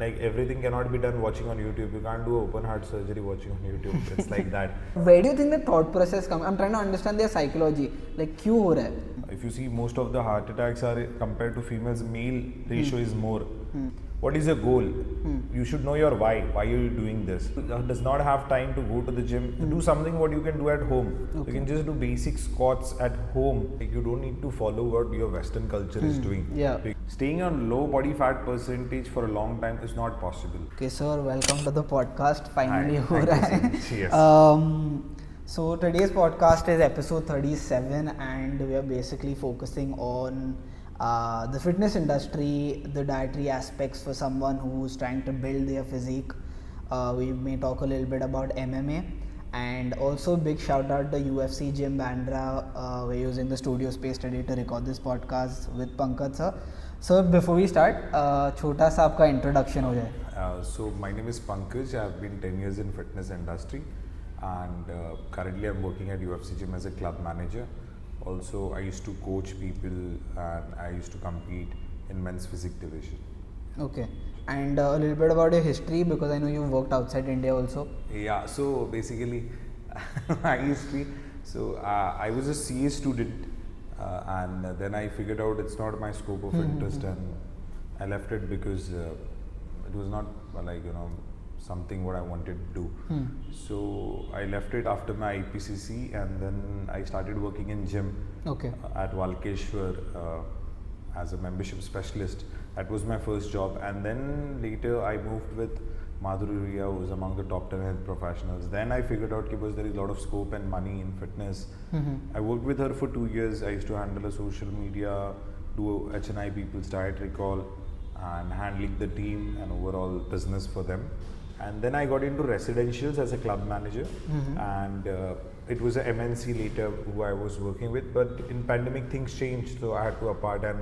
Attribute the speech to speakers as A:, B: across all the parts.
A: like everything cannot be done watching on YouTube. You can't do open heart surgery watching on YouTube. It's like that.
B: Where do you think the thought process comes? I'm trying to understand their psychology. Like, क्यों हो रहा है?
A: If you see, most of the heart attacks are compared to females, male ratio is more. What is your goal? You should know your why. Why are you doing this? Does not have time to go to the gym. Do something what you can do at home. You can just do basic squats at home. Like, you don't need to follow what your Western culture is doing.
B: Yeah.
A: Staying on low body fat percentage for a long time is not possible.
B: Okay, sir, welcome to the podcast. Finally,
A: Hi,
B: हो रहा है.
A: Yes.
B: So today's podcast is episode 37, and we are basically focusing on the fitness industry, the dietary aspects for someone who's trying to build their physique. We may talk a little bit about MMA, and also big shout out to UFC Gym Bandra. We're using the studio space today to record this podcast with Pankaj sir. So before we start, छोटा सा आपका introduction हो जाए.
A: So my name is Pankaj. I've been 10 years in fitness industry, and currently I'm working at UFC Gym as a club manager. Also, I used to coach people, and I used to compete in men's physique division.
B: Okay, and a little bit about your history, because I know you worked outside India also.
A: Yeah, so basically my history. So I was a CA student, and then I figured out it's not my scope of interest, and I left it because it was not something what I wanted to do. So I left it after my IPCC, and then I started working in gym at Walkeshwar as a membership specialist. That was my first job, and then later I moved with Madhuri, who was among the top 10 health professionals. Then I figured out that there is a lot of scope and money in fitness. I worked with her for 2 years. I used to handle a social media, do HNI people's diet recall, and handling the team and overall business for them. And then I got into residentials as a club manager, and it was a MNC later who I was working with. But in pandemic things changed, so I had to apart, and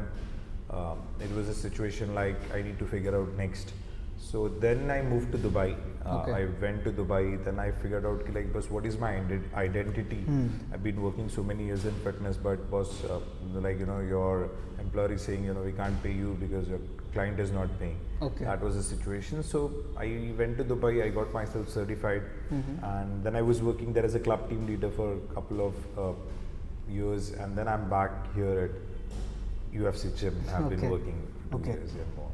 A: it was a situation like I need to figure out next. So then I moved to Dubai. I went to Dubai. Then I figured out what is my identity. I've been working so many years in fitness, but boss, your employer is saying we can't pay you because your client is not paying. That was the situation. So I went to Dubai. I got myself certified, and then I was working there as a club team leader for a couple of years, and then I'm back here at UFC Gym. I've been working for 2 years here more.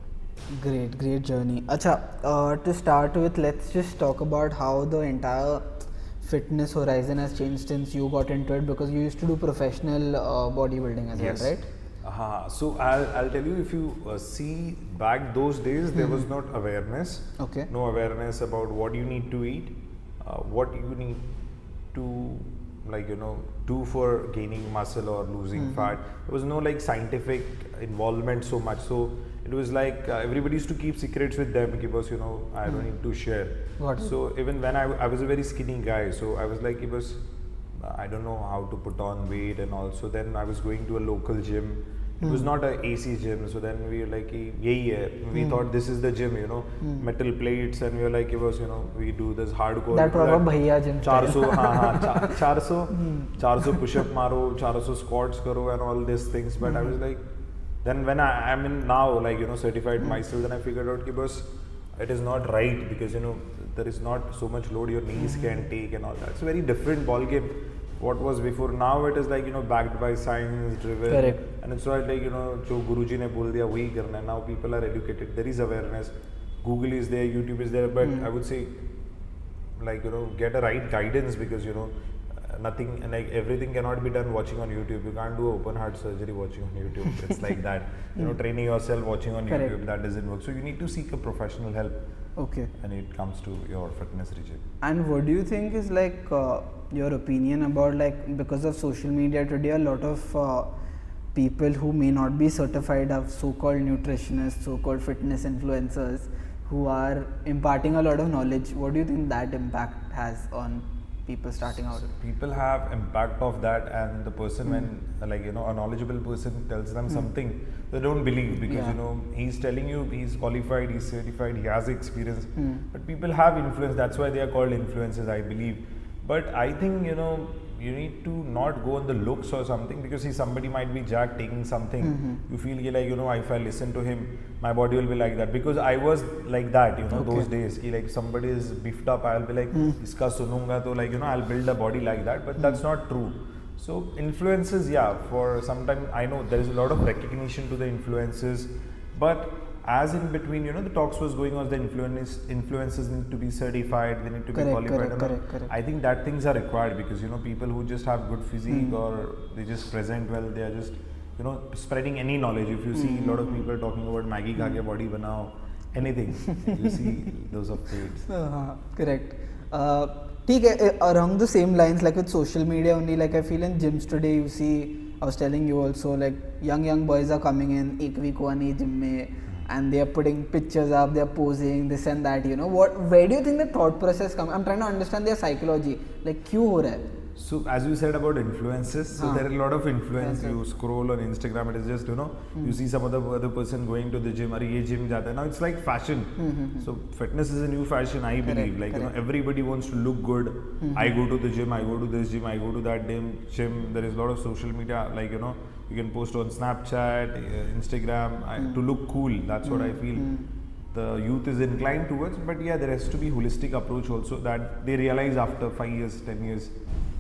B: Great journey. Acha, to start with, let's just talk about how the entire fitness horizon has changed since you got into it, because you used to do professional bodybuilding as well, right?
A: So I'll tell you, if you see back those days, there was not awareness. No awareness about what you need to eat, what you need to do for gaining muscle or losing fat. There was no scientific involvement so much. So it was everybody used to keep secrets with them because I don't need to share. So even when I was a very skinny guy, so I was I don't know how to put on weight, and also then I was going to a local gym. It was not a AC gym, so then we were like, we thought this is the gym, metal plates, and we were like, we do this hardcore.
B: That proper bhaiya gym.
A: 400 push-up maro, 400 squats karo, and all these things. But I was like, then when I'm in now, certified myself, then I figured out it is not right, because there is not so much load your knees can take and all that. It's a very different ball game. What was before, now it is backed by science driven.
B: Correct.
A: And it's not jo Guruji ne bol diya wahi karna. Now people are educated, there is awareness, Google is there, YouTube is there, but I would say get a right guidance, because nothing, everything cannot be done watching on YouTube. You can't do open heart surgery watching on YouTube. It's like that. Training yourself watching on YouTube, that doesn't work. So you need to seek a professional help. And it comes to your fitness regime.
B: And what do you think is your opinion about because of social media today, a lot of people who may not be certified are so-called nutritionists, so-called fitness influencers, who are imparting a lot of knowledge. What do you think that impact has on people starting out?
A: People have impact of that, and the person when a knowledgeable person tells them something, they don't believe, because he's telling you he's qualified, he's certified, he has experience, but people have influence. That's why they are called influencers, I believe. But I think you need to not go on the looks or something, because see, somebody might be jacked taking something. You feel like, you know, if I listen to him, my body will be like that, because I was like that, you know, those days. Like somebody is beefed up, I'll be like, iska sununga, to like, you know, I'll build a body like that, but that's not true. So influences, yeah, for some time I know there is a lot of recognition to the influences, but as in between, you know, the talks was going on, the influencers need to be certified, they need to be qualified.
B: Correct.
A: I think that things are required, because, you know, people who just have good physique or they just present well, they are just, you know, spreading any knowledge. If you see a lot of people talking about Maggie khake body banao, anything, you see those of fades.
B: Correct. ठीक है, along the same lines, like with social media only, like I feel in gyms today, you see, I was telling you also, like young boys are coming in, एक week हुआ नहीं gym में, and they are putting pictures up, they are posing, this and that, you know. Where do you think the thought process comes? I'm trying to understand their psychology, like क्यों हो रहा है?
A: So as you said about influences, so there are a lot of influence. You scroll on Instagram, it is just, you know, you see some other person going to the gym, or ye gym jata hai. Now it's like fashion. So fitness is a new fashion, I believe. Like, you know, everybody wants to look good. I go to the gym, I go to this gym, I go to that gym. There is a lot of social media, like, you know, you can post on Snapchat, Instagram, to look cool. That's what I feel the youth is inclined towards. But yeah, there has to be holistic approach also, that they realize after 5 years, 10 years,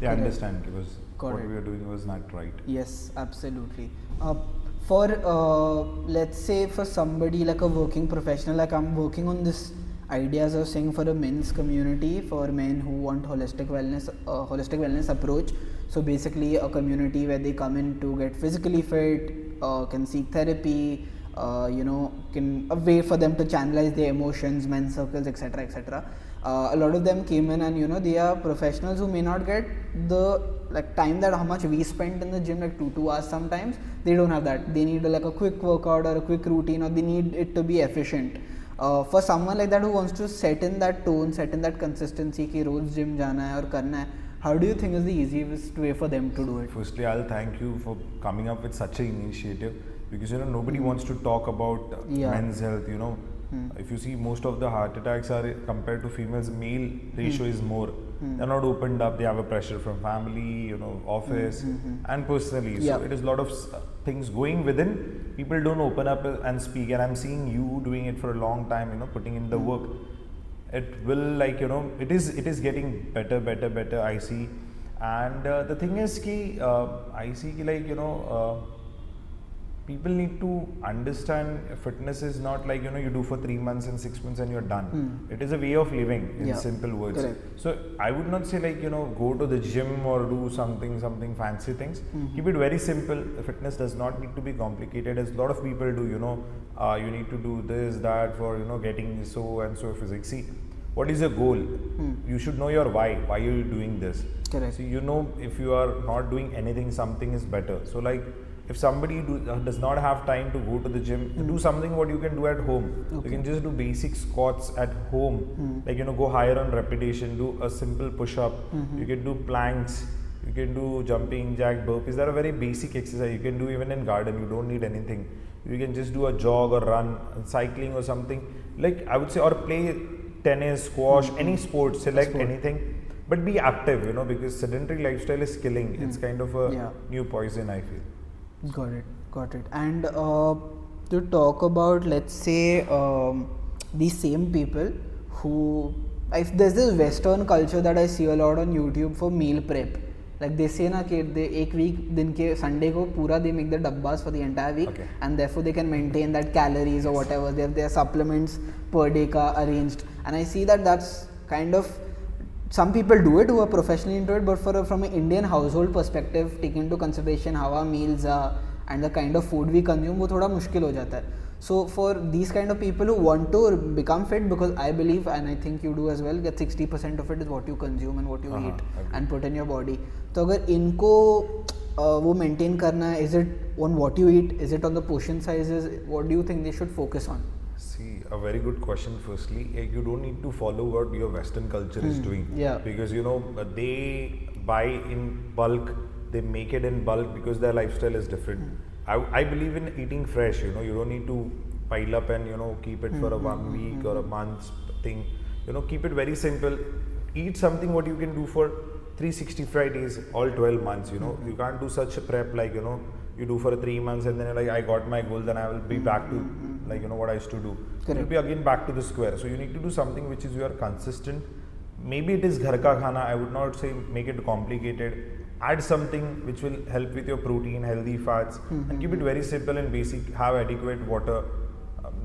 A: they understand, because what we are doing was not right.
B: Yes, absolutely. For let's say for somebody like a working professional, like I'm working on this ideas of saying for a men's community, for men who want holistic wellness approach. So basically a community where they come in to get physically fit, can seek therapy, you know, can a way for them to channelize their emotions, men's circles, etc. A lot of them came in, and you know, they are professionals who may not get the like time that how much we spent in the gym, like 2 hours sometimes. They don't have that. They need like a quick workout or a quick routine, or they need it to be efficient. For someone like that who wants to set in that tone, set in that consistency कि रोज gym जाना है और करना है, how do you think is the easiest way for them to do it?
A: Firstly, I'll thank you for coming up with such an initiative, because, you know, nobody wants to talk about men's health, you know. If you see, most of the heart attacks are compared to females, male ratio is more. They're not opened up, they have a pressure from family, you know, office and personally. So it is a lot of things going within. People don't open up and speak, and I'm seeing you doing it for a long time, you know, putting in the work. It will, like, you know, it is getting better, I see. And the thing is I see like, you know, people need to understand fitness is not like, you know, you do for 3 months and 6 months and you're done. It is a way of living, in simple words.
B: Correct.
A: So I would not say like, you know, go to the gym or do something fancy things. Keep it very simple. Fitness does not need to be complicated, as a lot of people do, you know. You need to do this, that for, you know, getting so and so physics. See, what is your goal? You should know your why are you doing this.
B: Correct.
A: So you know, if you are not doing anything, something is better. So like, if somebody does not have time to go to the gym, do something what you can do at home. You can just do basic squats at home, like, you know, go higher on repetition, do a simple push-up, you can do planks, you can do jumping jack, burpees. That are very basic exercise. You can do even in garden, you don't need anything. You can just do a jog or run, cycling or something, like I would say, or play tennis, squash, any sport, select anything, but be active, you know, because sedentary lifestyle is killing. It's kind of a new poison, I feel.
B: Got it. And to talk about, let's say, these same people who, there's this Western culture that I see a lot on YouTube for meal prep. Like they say na कि they एक week दिन के Sunday को पूरा they make the dabbas for the entire week, and therefore they can maintain that calories or whatever. They have their supplements per day ka arranged, and I see that that's kind of, some people do it who are professionally into it, but from an Indian household perspective, taking into consideration how our meals are and the kind of food we consume, वो थोड़ा मुश्किल हो जाता है. So for these kind of people who want to become fit, because I believe, and I think you do as well, that 60% of it is what you consume and what you eat and put in your body. तो अगर इनको वो maintain करना है, is it on what you eat, is it on the portion sizes, what do you think they should focus on?
A: See, a very good question. Firstly, you don't need to follow what your Western culture is doing. Because, you know, they buy in bulk, they make it in bulk because their lifestyle is different. I believe in eating fresh, you know, you don't need to pile up and, you know, keep it for a 1 week or a month thing. You know, keep it very simple. Eat something what you can do for 365 days, all 12 months, you know. You can't do such a prep like, you know, you do for 3 months and then you're like, I got my goal, then I will be back to like, you know, what I used to do. You'll be again back to the square. So you need to do something which is you are consistent. Maybe it is ghar ka khana. I would not say make it complicated. Add something which will help with your protein, healthy fats, and keep it very simple and basic. Have adequate water.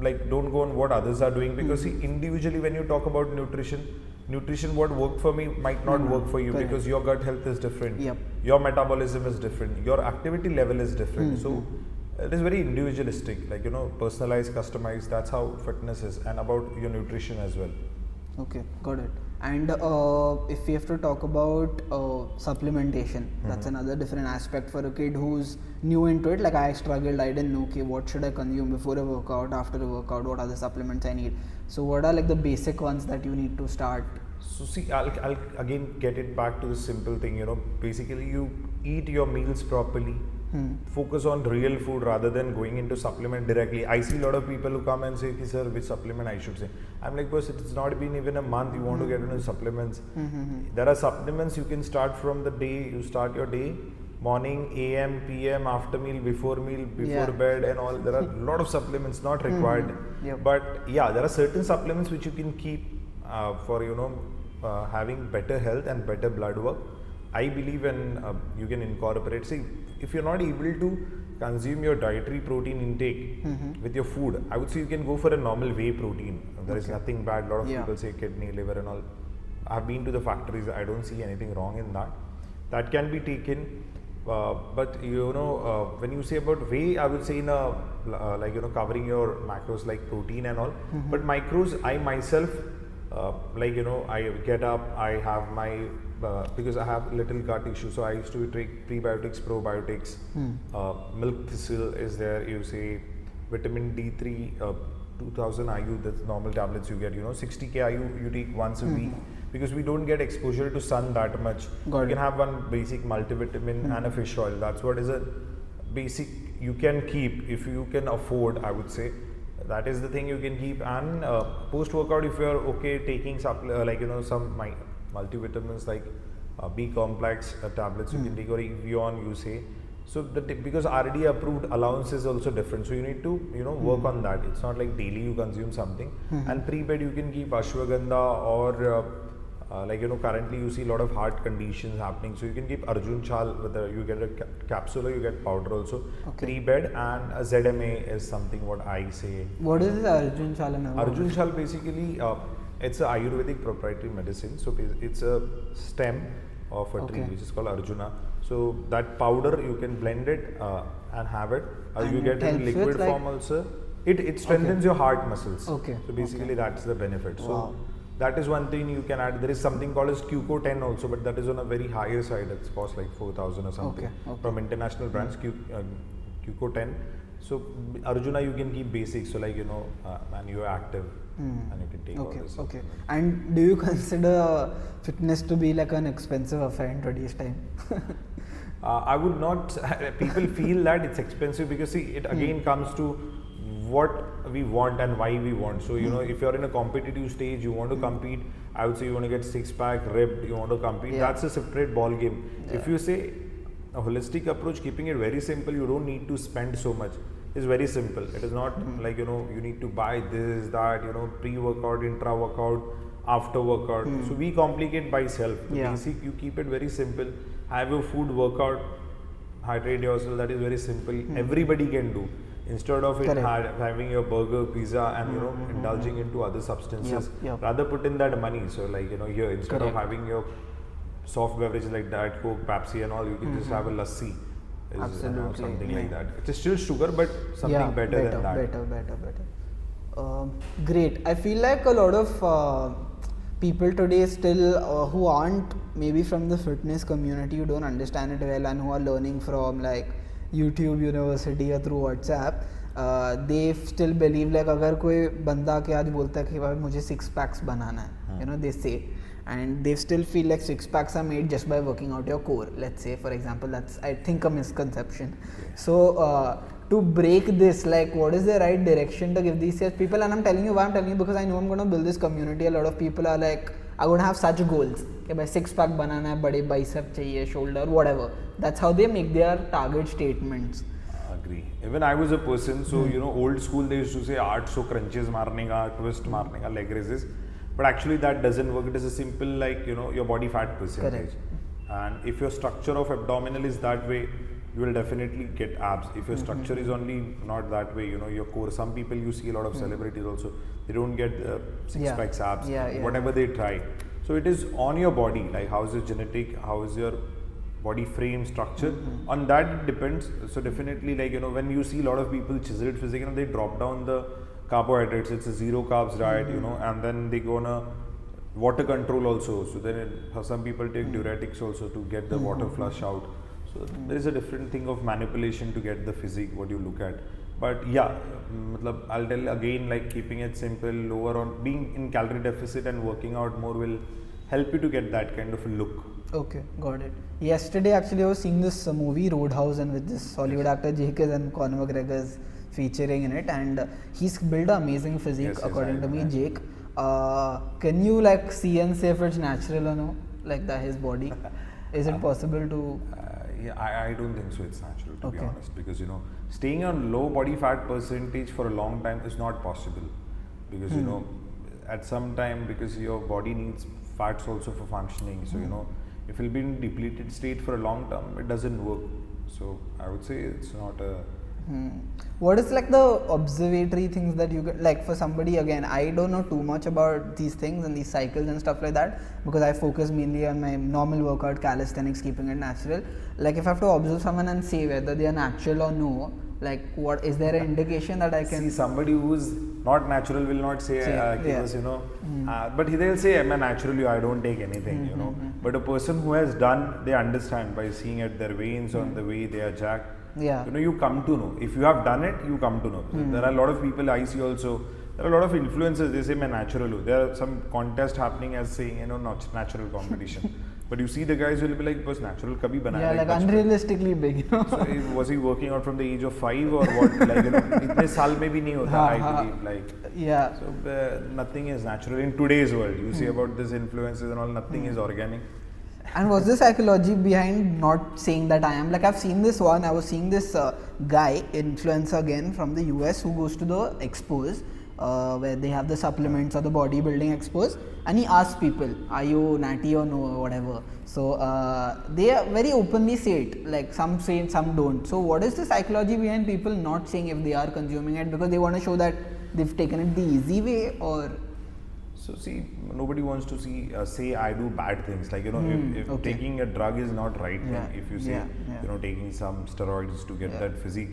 A: Like, don't go on what others are doing, because see, individually when you talk about nutrition what worked for me might not work for you. Correct. Because your gut health is different.
B: Yep.
A: Your metabolism is different. Your activity level is different. So it is very individualistic, like, you know, personalized, customized. That's how fitness is, and about your nutrition as well.
B: Okay, got it. And if we have to talk about supplementation, that's another different aspect for a kid who's new into it. Like, I struggled, I didn't know, okay, what should I consume before a workout, after a workout, what are the supplements I need. So what are like the basic ones that you need to start?
A: So see, I'll again get it back to the simple thing, you know, basically you eat your meals properly. Focus on real food rather than going into supplement directly. I see a lot of people who come and say, sir, which supplement I should say. I'm like, boss, it's not been even a month, you want to get into supplements. There are supplements you can start from the day you start your day, morning, AM, PM, after meal, before bed and all. There are a lot of supplements not required. But yeah, there are certain supplements which you can keep for, you know, having better health and better blood work. I believe in you can incorporate. See, if you're not able to consume your dietary protein intake with your food, I would say you can go for a normal whey protein. There is nothing bad. A lot of people say kidney, liver and all. I've been to the factories. I don't see anything wrong in that. That can be taken. But you know, when you say about whey, I would say in a like, you know, covering your macros like protein and all. But micros, I myself like, you know, I get up, I have my because I have little gut issue, so I used to take prebiotics, probiotics. Milk thistle is there. You say vitamin D3, 2000 IU, that's normal tablets you get. You know, 60k IU you take once a week, because we don't get exposure to sun that much. You can have one basic multivitamin and a fish oil. That's what is a basic you can keep if you can afford, I would say. That is the thing you can keep. And post workout, if you are okay taking like, you know, some multivitamins like B complex tablets you can take, or Evion you say. So because RD approved allowance is also different, so you need to, you know, work on that. It's not like daily you consume something. And pre-bed you can keep ashwagandha, or like, you know, currently you see a lot of heart conditions happening, so you can keep Arjun Chal, whether you get a capsule or you get powder also. Pre-bed, and a ZMA is something what I say.
B: What is Arjun Chal?
A: Arjun Chal basically it's a Ayurvedic proprietary medicine. So it's a stem of a tree which is called Arjuna. So that powder you can blend it and have it. You get it in liquid form also. It strengthens your heart muscles. So basically that's the benefit. So that is one thing you can add. There is something called as QCO10 also, but that is on a very higher side. It's cost like 4,000 or something from international brands. QCO10. So Arjuna you can keep basic. So like, you know, and you are active. And you can take all this.
B: And do you consider fitness to be like an expensive affair in today's time?
A: I would not. People feel that it's expensive because see, it again comes to what we want and why we want. So you know, if you're in a competitive stage, you want to compete. I would say you want to get six-pack, ripped. You want to compete. That's a separate ball game. If you say a holistic approach, keeping it very simple, you don't need to spend so much. It's very simple. It is not like, you know, you need to buy this, that, you know, pre-workout, intra-workout, after-workout. So we complicate by self. The basic, you keep it very simple. Have your food, workout, hydrate yourself. That is very simple. Everybody can do. Instead of it having your burger, pizza, and you know, indulging into other substances, rather put in that money. So like, you know, here instead of having your soft beverages like Diet Coke, Pepsi and all, you can just have a lassi.
B: Absolutely.
A: Something like that. It's still sugar, but something better than that.
B: Better. Great. I feel like a lot of people today still who aren't maybe from the fitness community, who don't understand it well, and who are learning from like YouTube University or through WhatsApp, they still believe like अगर कोई बंदा के आज बोलता है कि भाई मुझे 6 packs बनाना है, you know, they say, and they still feel like 6 packs are made just by working out your core. Let's say, for example, that's I think a misconception. So to break this? Like, what is the right direction to give these people? And I'm telling you why I'm telling you, because I know I'm going to build this community. A lot of people are like, I'm going to have such goals. Okay, by 6-pack banana hai, bade bicep chahiye, shoulder, whatever. That's how they make their target statements.
A: Agree. Even I was a person, so old school they used to say 800 crunches marne ka, twist marne ka, leg raises. But actually that doesn't work. It is a simple like your body fat percentage.
B: Correct.
A: And if your structure of abdominal is that way, you will definitely get abs. If your structure is only not that way, your core. Some people you see a lot of celebrities also, they don't get six packs abs, whatever they try. So it is on your body, like how is your genetic, how is your body frame structure. On that it depends. So definitely like when you see a lot of people chiseled physique, they drop down the carbohydrates. It's a zero carbs diet, and then they go on a water control also. So then some people take diuretics also to get the water flush out. So there is a different thing of manipulation to get the physique what you look at. But yeah, I'll tell again, like keeping it simple, lower on being in calorie deficit and working out more will help you to get that kind of a look.
B: Okay, got it. Yesterday actually I was seeing this movie Roadhouse, and with this Hollywood actor Jake and Conor McGregor's featuring in it, and he's built an amazing physique according to me, Jake. Can you like see and say if it's natural or no, like that his body? Is it possible to?
A: Yeah, I don't think so. It's natural to be honest, because staying on low body fat percentage for a long time is not possible, because at some time, because your body needs fats also for functioning. So if you'll be in depleted state for a long term, it doesn't work. So I would say it's not a.
B: What is like the observatory things that you get, like for somebody, again I don't know too much about these things and these cycles and stuff like that, because I focus mainly on my normal workout, calisthenics, keeping it natural. Like if I have to observe someone and say whether they are natural or no, like what is there an indication that I can
A: see? Somebody who's not natural will not say but they'll say I'm a natural, I don't take anything, but a person who has done, they understand by seeing at their veins on the way they are jacked. You come to know. If you have done it, you come to know. There are a lot of people I see also. There are a lot of influencers. They say, "I'm natural." There are some contest happening as saying, not natural competition. But you see the guys will be like, "Was natural kabhi banaya."
B: Yeah, like unrealistically big.
A: So was he working out from the age of 5 or what? Like itne saal mein bhi nahi hota. I believe like So nothing is natural in today's world. You see about this influencers and all. Nothing is organic.
B: And what's the psychology behind not saying that I am? Like I've seen this one, I was seeing this guy, influencer again from the US, who goes to the expos where they have the supplements or the bodybuilding expos, and he asks people, are you natty or no, or whatever. So they very openly say it, like some say it, some don't. So what is the psychology behind people not saying if they are consuming it, because they want to show that they've taken it the easy way, or?
A: So see, nobody wants to say I do bad things. Like if taking a drug is not right, if you say taking some steroids to get that physique.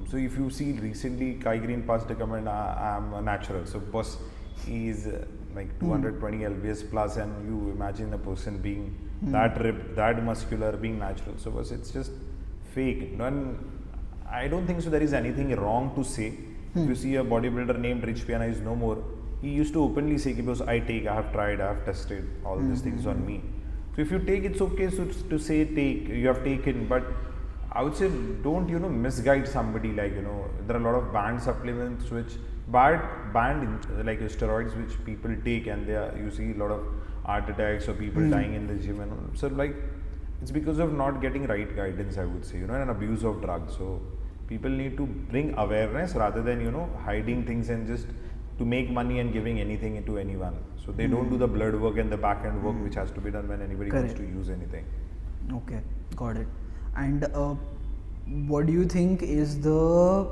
A: So if you see recently, Kai Green passed a comment, I'm a natural. So boss, he is like 220 lbs plus, and you imagine a person being that ripped, that muscular, being natural. So boss, it's just fake. And I don't think so there is anything wrong to say. If you see a bodybuilder named Rich Piana is no more, he used to openly say, because I have tried, I have tested all these things on me. So if you take, it's okay to say take, you have taken, but I would say don't misguide somebody. Like there are a lot of banned supplements which banned like steroids which people take, and you see a lot of heart attacks or people dying in the gym, and so like it's because of not getting right guidance, I would say, and abuse of drugs. So people need to bring awareness rather than hiding things and just to make money and giving anything to anyone. So they don't do the blood work and the back end work which has to be done when anybody wants to use anything.
B: Okay, got it. And what do you think is the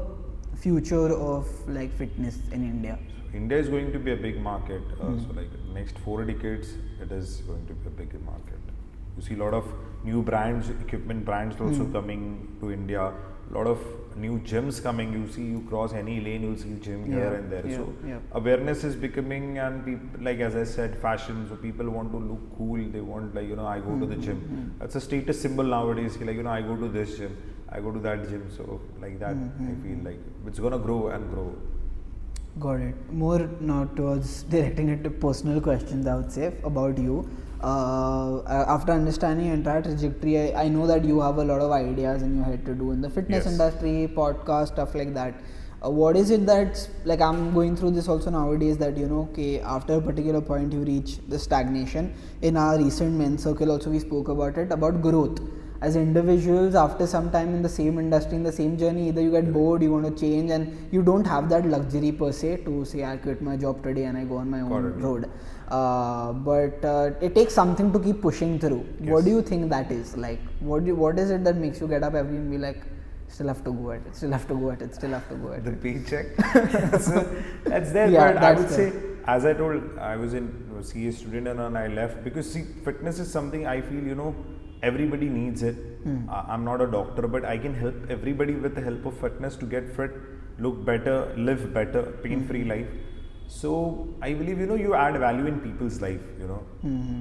B: future of like fitness in India?
A: So India is going to be a big market. So like next 4 decades, it is going to be a big market. You see a lot of new brands, equipment brands also coming to India. A lot of new gyms coming. You cross any lane, you'll see gym here and there. So awareness is becoming, and people, like as I said, fashion. So people want to look cool. They want I go to the gym. That's a status symbol nowadays. Like I go to this gym, I go to that gym. So like that, I feel like it's gonna grow and grow.
B: Got it. More now towards directing it to personal questions, I would say, about you. After understanding your entire trajectory, I know that you have a lot of ideas in your head to do in the fitness
A: Yes.
B: industry, podcast, stuff like that. What is it that's like, I'm going through this also nowadays, that okay, after a particular point you reach the stagnation. In our recent men's circle also we spoke about it, about growth as individuals. After some time in the same industry, in the same journey, either you get bored, you want to change, and you don't have that luxury per se to say I quit my job today and I go on my own
A: Correct.
B: road. But it takes something to keep pushing through.
A: Yes.
B: What do you think that is? Like, what is it that makes you get up every day and be like, still have to go at it, still have to go at it, still have to go at
A: The
B: it?
A: paycheck. So that's there.
B: Yeah,
A: but I
B: that's
A: would
B: there.
A: say, as I told, I was in CA student and I left because see, fitness is something I feel, everybody needs it. I'm not a doctor, but I can help everybody with the help of fitness to get fit, look better, live better, pain-free life. So I believe, you add value in people's life,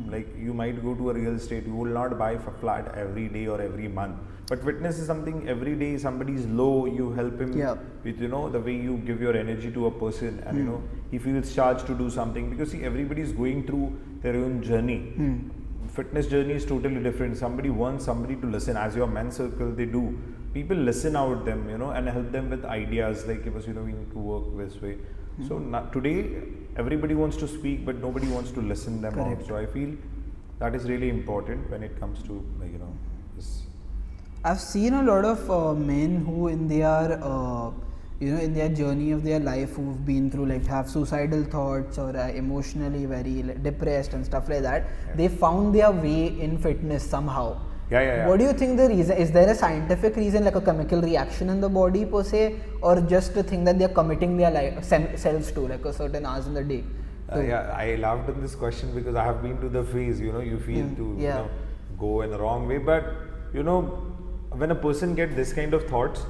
A: like you might go to a real estate, you will not buy a flat every day or every month. But fitness is something every day somebody's low, you help him
B: Yeah.
A: with, the way you give your energy to a person and, he feels charged to do something because see, everybody is going through their own journey. Fitness journey is totally different. Somebody wants somebody to listen. As your men's circle, they do. People listen out them, and help them with ideas like, we need to work this way. So today, everybody wants to speak, but nobody wants to listen them
B: Correct.
A: out. So I feel that is really important when it comes to this.
B: I've seen a lot of men who in their in their journey of their life, who've been through, like, have suicidal thoughts or emotionally very depressed and stuff like that.
A: Yeah.
B: They found their way in fitness somehow.
A: Yeah.
B: What do you think the reason is? There a scientific reason, like a chemical reaction in the body per se, or just a thing that they're committing their life selves to, like a certain hours in the day?
A: I laughed at this question because I have been to the phase, you feel to go in the wrong way. But, when a person gets this kind of thoughts,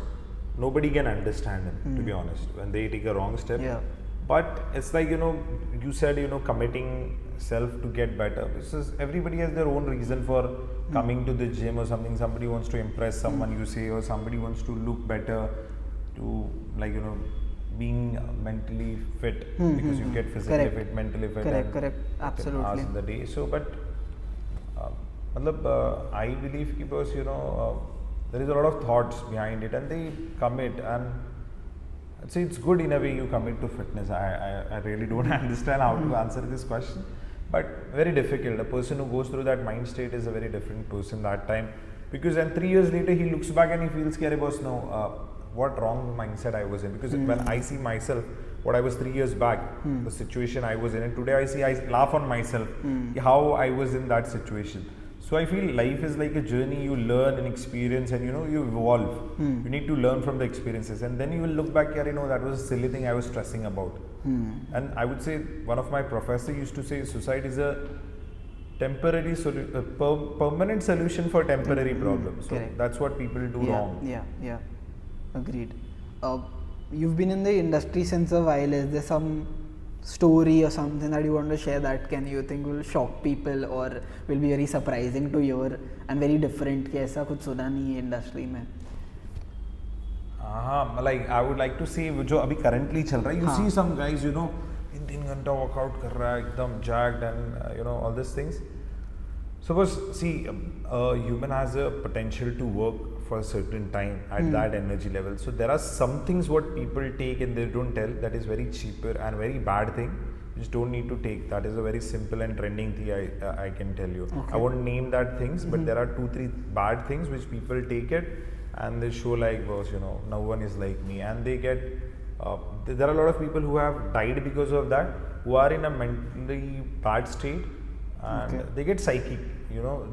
A: nobody can understand him, to be honest, when they take a wrong step.
B: Yeah.
A: But it's like, you said, committing self to get better. Because everybody has their own reason for coming to the gym or something. Somebody wants to impress someone, you say, or somebody wants to look better, to being mentally fit because you get physically
B: Correct.
A: fit, mentally fit.
B: Correct,
A: and
B: correct. Absolutely.
A: hours in the day. So, but I believe because there is a lot of thoughts behind it, and they commit, and I'd say it's good in a way you commit to fitness. I really don't understand how to answer this question, but very difficult. A person who goes through that mind state is a very different person that time, because then 3 years later he looks back and he feels scary boss, what wrong mindset I was in, because when I see myself, what I was 3 years back, the situation I was in, and today I laugh on myself, how I was in that situation. So I feel life is like a journey. You learn and experience, and you evolve. You need to learn from the experiences, and then you will look back here, that was a silly thing I was stressing about. And I would say one of my professors used to say suicide is a temporary permanent solution for temporary problems. So
B: Correct.
A: that's what people do wrong.
B: Yeah. Agreed. You've been in the industry since a while. Is there some story or something that you want to share that you think will shock people or will be very surprising to hear and very different? कि ऐसा कुछ सुना नहीं है industry में.
A: Like I would like to say जो अभी currently चल रहा है, you see some guys, in 3 घंटा workout कर रहा है, एकदम jacked and all these things. Suppose see, a human has a potential to work for a certain time at that energy level. So there are some things what people take and they don't tell, that is very cheaper and very bad thing. You just don't need to take. That is a very simple and trending thing I can tell you.
B: Okay.
A: I won't name that things, but there are 2-3 bad things which people take it and they show like, boss, no one is like me, and they get. There are a lot of people who have died because of that, who are in a mentally bad state, and they get psychic.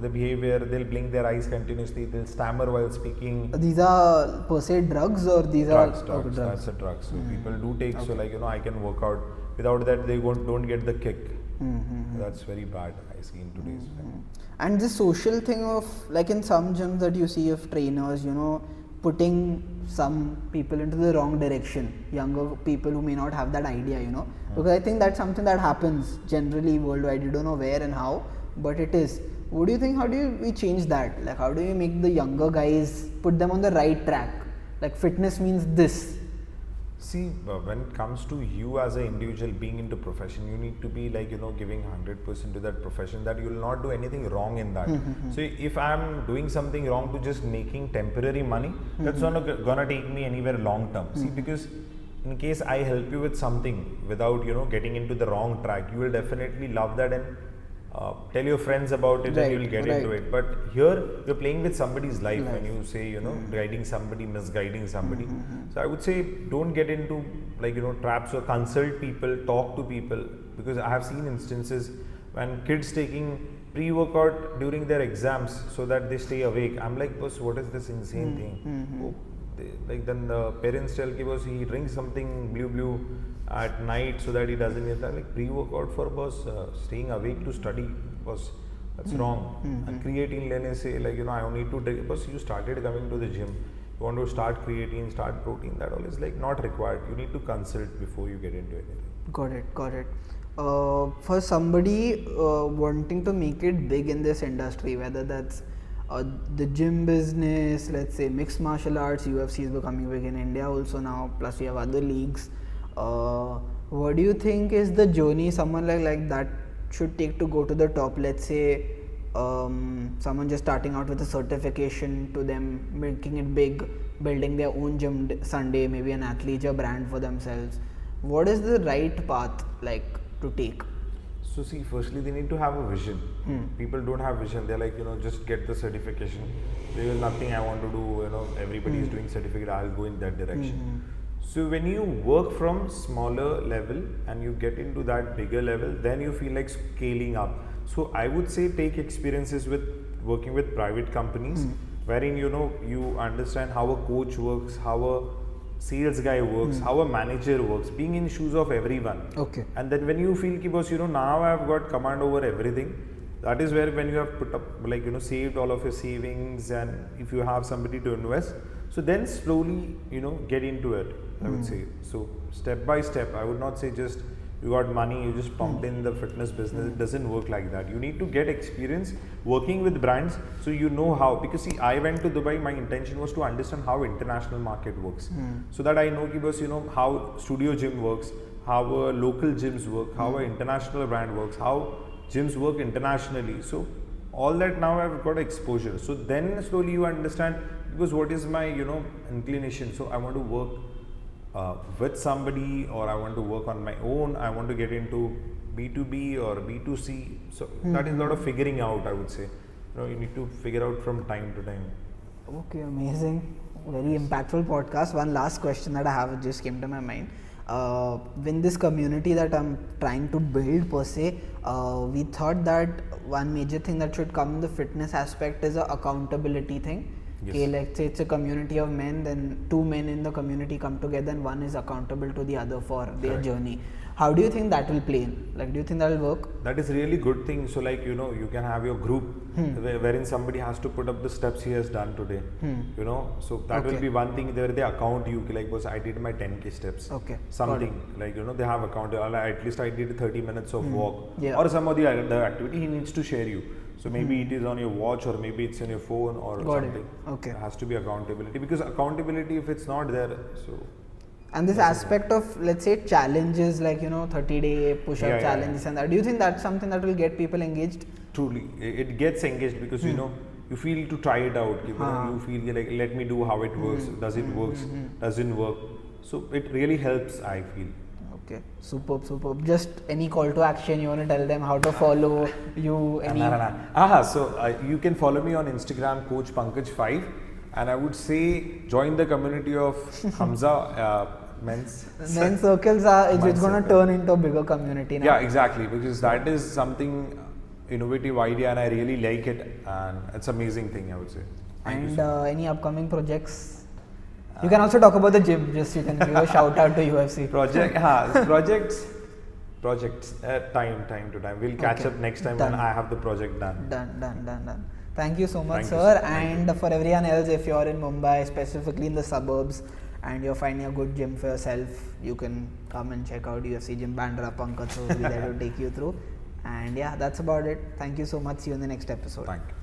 A: The behavior, they'll blink their eyes continuously, they'll stammer while speaking.
B: These are per se drugs, or these
A: Drugs,
B: are
A: drugs, that's a drug. So people do take, so like, I can work out. Without that, they don't get the kick. That's very bad, I see in today's time.
B: And this social thing of, like in some gyms that you see of trainers, putting some people into the wrong direction, younger people who may not have that idea, because I think that's something that happens generally worldwide. You don't know where and how, but it is. What do you think? How do we change that? Like, how do we make the younger guys, put them on the right track? Like, fitness means this.
A: See, when it comes to you as an individual being into profession, you need to be like, giving 100% to that profession, that you will not do anything wrong in that. So if I'm doing something wrong to just making temporary money, that's not gonna take me anywhere long term. See, because in case I help you with something without, getting into the wrong track, you will definitely love that and tell your friends about it, and you will get into it. But here you're playing with somebody's life when you say, guiding somebody, misguiding somebody. So I would say don't get into like, traps, or consult people, talk to people, because I have seen instances when kids taking pre-workout during their exams so that they stay awake. I'm like, boss, what is this insane thing? Oh, like then the parents tell boss, he drinks something blue at night so that he doesn't get that. Like pre-workout for boss, staying awake to study, boss, that's wrong. And creatine, let say like, I don't need to drink, boss, you started coming to the gym, you want to start creatine, start protein, that all is like not required. You need to consult before you get into anything.
B: Got it. For somebody wanting to make it big in this industry, whether that's the gym business, let's say mixed martial arts, UFC is becoming big in India also now, plus we have other leagues. What do you think is the journey someone like that should take to go to the top? Let's say someone just starting out with a certification, to them making it big, building their own gym Sunday, maybe an athleisure brand for themselves. What is the right path like to take?
A: So see, firstly they need to have a vision. People don't have vision. They're like, just get the certification. There is nothing I want to do, everybody is doing certificate, I'll go in that direction. So when you work from smaller level and you get into that bigger level, then you feel like scaling up. So I would say take experiences with working with private companies, wherein you understand how a coach works, how a sales guy works, how a manager works, being in shoes of everyone.
B: Okay.
A: And then when you feel boss, now I've got command over everything, that is where when you have put up like, saved all of your savings, and if you have somebody to invest, so then slowly, get into it, I would say. So step by step, I would not say just you got money, you just pumped in the fitness business. It doesn't work like that. You need to get experience working with brands, so you know how. Because see, I went to Dubai, my intention was to understand how international market works, so that I know how studio gym works, how local gyms work, how an international brand works, how gyms work internationally. So all that now I've got exposure. So then slowly you understand, because what is my inclination. So I want to work with somebody, or I want to work on my own, I want to get into B2B or B2C. So that is a lot of figuring out, I would say. You need to figure out from time to time.
B: Okay, amazing. Very impactful podcast. One last question that I have just came to my mind. In this community that I'm trying to build per se, we thought that one major thing that should come in the fitness aspect is a accountability thing.
A: Yes.
B: Okay, let's say it's a community of men, then two men in the community come together and one is accountable to the other for their journey. How do you think that will play in? Like, do you think that will work?
A: That is really good thing. So like, you can have your group wherein somebody has to put up the steps he has done today. So that will be one thing where they account you, like, boss, I did my 10k steps.
B: Okay.
A: Something like, they have account, at least I did 30 minutes of walk,
B: Yeah.
A: or some of the activity he needs to share you. So maybe it is on your watch, or maybe it's on your phone, or something.
B: Okay.
A: There has to be accountability, because accountability, if it's not there, so.
B: And this aspect of, let's say, challenges like 30-day push-up challenges and that, do you think that's something that will get people engaged?
A: Truly, it gets engaged, because you feel to try it out. You feel like, let me do how it works. Does it works? Doesn't work? So it really helps, I feel.
B: Okay, superb. Just any call to action you want to tell them, how to follow you?
A: So you can follow me on Instagram, Coach Pankaj 5, and I would say join the community of Hamza men's
B: circles. It's going to turn into a bigger community now.
A: Yeah, exactly, because that is something innovative idea, and I really like it, and it's amazing thing, I would say.
B: And any upcoming projects? You can also talk about the gym. Just you can give a shout out to UFC.
A: Projects. Time to time. We'll catch up next time when I have the project done.
B: Done. Thank you so much, sir. And for everyone else, if you're in Mumbai, specifically in the suburbs, and you're finding a good gym for yourself, you can come and check out UFC Gym. Bandra Pankaj will be there to take you through. And yeah, that's about it. Thank you so much. See you in the next episode.
A: Thank you.